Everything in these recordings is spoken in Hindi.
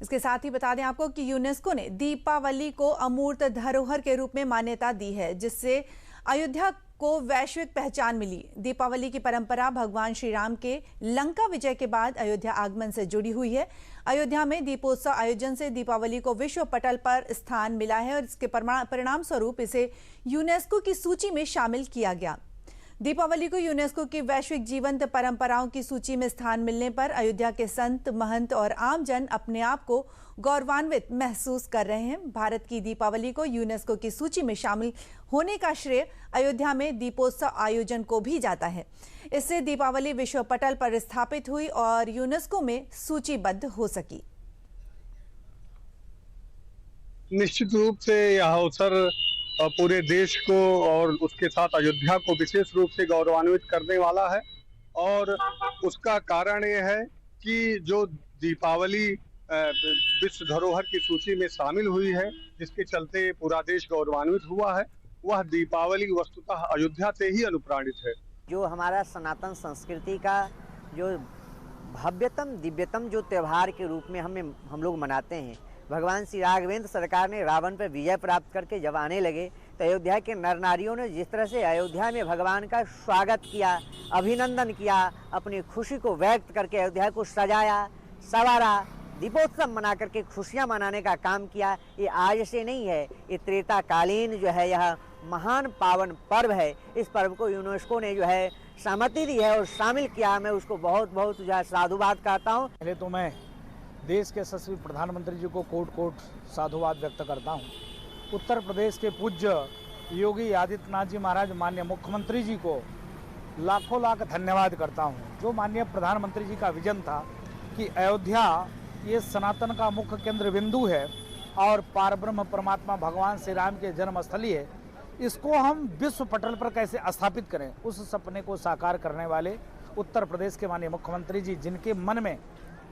इसके साथ ही बता दें आपको कि यूनेस्को ने दीपावली को अमूर्त धरोहर के रूप में मान्यता दी है, जिससे अयोध्या को वैश्विक पहचान मिली। दीपावली की परंपरा भगवान श्री राम के लंका विजय के बाद अयोध्या आगमन से जुड़ी हुई है। अयोध्या में दीपोत्सव आयोजन से दीपावली को विश्व पटल पर स्थान मिला है और इसके परिणाम स्वरूप इसे यूनेस्को की सूची में शामिल किया गया। दीपावली को यूनेस्को की वैश्विक जीवंत परंपराओं की सूची में स्थान मिलने पर अयोध्या के संत, महंत और आमजन अपने आप को गौरवान्वित महसूस कर रहे हैं। भारत की दीपावली को यूनेस्को की सूची में शामिल होने का श्रेय अयोध्या में दीपोत्सव आयोजन को भी जाता है। इससे दीपावली विश्व पटल पर स्थापित हुई और यूनेस्को में सूचीबद्ध हो सकी। निश्चित रूप से यह अवसर पूरे देश को और उसके साथ अयोध्या को विशेष रूप से गौरवान्वित करने वाला है और उसका कारण ये है कि जो दीपावली विश्व धरोहर की सूची में शामिल हुई है, जिसके चलते पूरा देश गौरवान्वित हुआ है, वह दीपावली वस्तुतः अयोध्या से ही अनुप्राणित है। जो हमारा सनातन संस्कृति का जो भव्यतम दिव्यतम जो त्यौहार के रूप में हम लोग मनाते हैं। भगवान श्री राघवेंद्र सरकार ने रावण पर विजय प्राप्त करके जब आने लगे तो अयोध्या के नर नारियों ने जिस तरह से अयोध्या में भगवान का स्वागत किया, अभिनंदन किया, अपनी खुशी को व्यक्त करके अयोध्या को सजाया, संवारा, दीपोत्सव मना करके खुशियां मनाने का काम किया। ये आज से नहीं है, ये त्रेताकालीन जो है यह महान पावन पर्व है। इस पर्व को यूनेस्को ने जो है सहमति दी है और शामिल किया। मैं उसको बहुत बहुत जो है साधुवाद कहता हूँ। पहले तो मैं देश के यशस्वी प्रधानमंत्री जी को कोट कोट साधुवाद व्यक्त करता हूँ। उत्तर प्रदेश के पूज्य योगी आदित्यनाथ जी महाराज माननीय मुख्यमंत्री जी को लाखों लाख धन्यवाद करता हूँ। जो माननीय प्रधानमंत्री जी का विजन था कि अयोध्या ये सनातन का मुख्य केंद्र बिंदु है और पारब्रह्म परमात्मा भगवान श्री राम के जन्मस्थली है, इसको हम विश्व पटल पर कैसे स्थापित करें, उस सपने को साकार करने वाले उत्तर प्रदेश के माननीय मुख्यमंत्री जी, जिनके मन में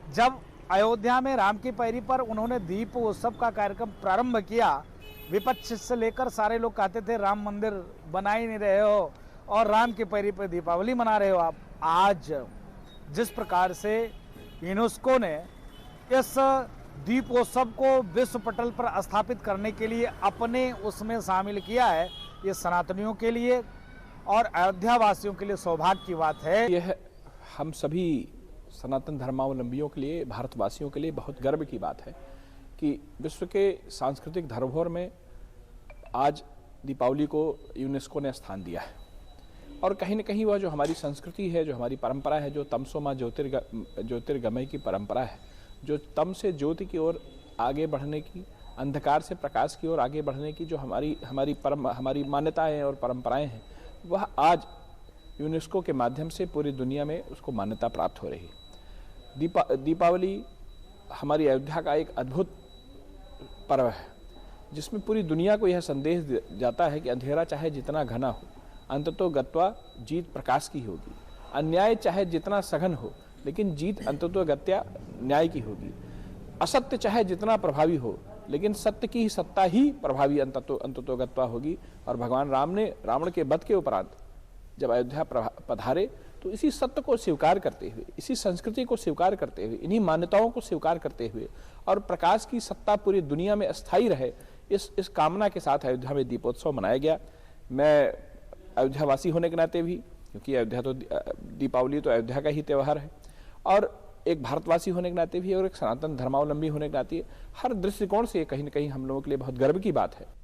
जब अयोध्या में राम की पैरी पर उन्होंने दीप उत्सव का कार्यक्रम प्रारंभ किया, विपक्ष से लेकर सारे लोग कहते थे राम मंदिर बना ही नहीं रहे हो और राम की पैरी पर दीपावली मना रहे हो आप। आज जिस प्रकार से यूनेस्को ने इस दीपोत्सव को विश्व पटल पर स्थापित करने के लिए अपने उसमें शामिल किया है, ये सनातनियों के लिए और अयोध्या वासियों के लिए सौभाग्य की बात है। यह हम सभी सनातन धर्मावलंबियों के लिए, भारतवासियों के लिए बहुत गर्व की बात है कि विश्व के सांस्कृतिक धरोहर में आज दीपावली को यूनेस्को ने स्थान दिया है। और कहीं न कहीं वह जो हमारी संस्कृति है, जो हमारी परंपरा है, जो तमसो मां ज्योतिर्गमय की परंपरा है, जो तम से ज्योति की ओर आगे बढ़ने की, अंधकार से प्रकाश की ओर आगे बढ़ने की जो हमारी मान्यताएं और परंपराएं हैं, वह आज यूनेस्को के माध्यम से पूरी दुनिया में उसको मान्यता प्राप्त हो रही है। दीपावली हमारी अयोध्या का एक अद्भुत पर्व है, जिसमें पूरी दुनिया को यह संदेश जाता है कि अंधेरा चाहे जितना घना हो, अंततो गत्वा जीत प्रकाश की होगी। अन्याय चाहे जितना सघन हो, लेकिन जीत अंततो गत्या न्याय की होगी। असत्य चाहे जितना प्रभावी हो, लेकिन सत्य की सत्ता ही प्रभावी अंततो गत्वा होगी। और भगवान राम ने रावण के वध के उपरांत जब अयोध्या पधारे तो इसी सत्य को स्वीकार करते हुए, इसी संस्कृति को स्वीकार करते हुए, इन्हीं मान्यताओं को स्वीकार करते हुए और प्रकाश की सत्ता पूरी दुनिया में अस्थायी रहे, इस कामना के साथ अयोध्या में दीपोत्सव मनाया गया। मैं अयोध्यावासी होने के नाते भी, क्योंकि अयोध्या तो दीपावली तो अयोध्या का ही त्यौहार है, और एक भारतवासी होने के नाते भी और एक सनातन धर्मावलंबी होने के नाते हर दृष्टिकोण से कहीं न कहीं हम लोगों के लिए बहुत गर्व की बात है।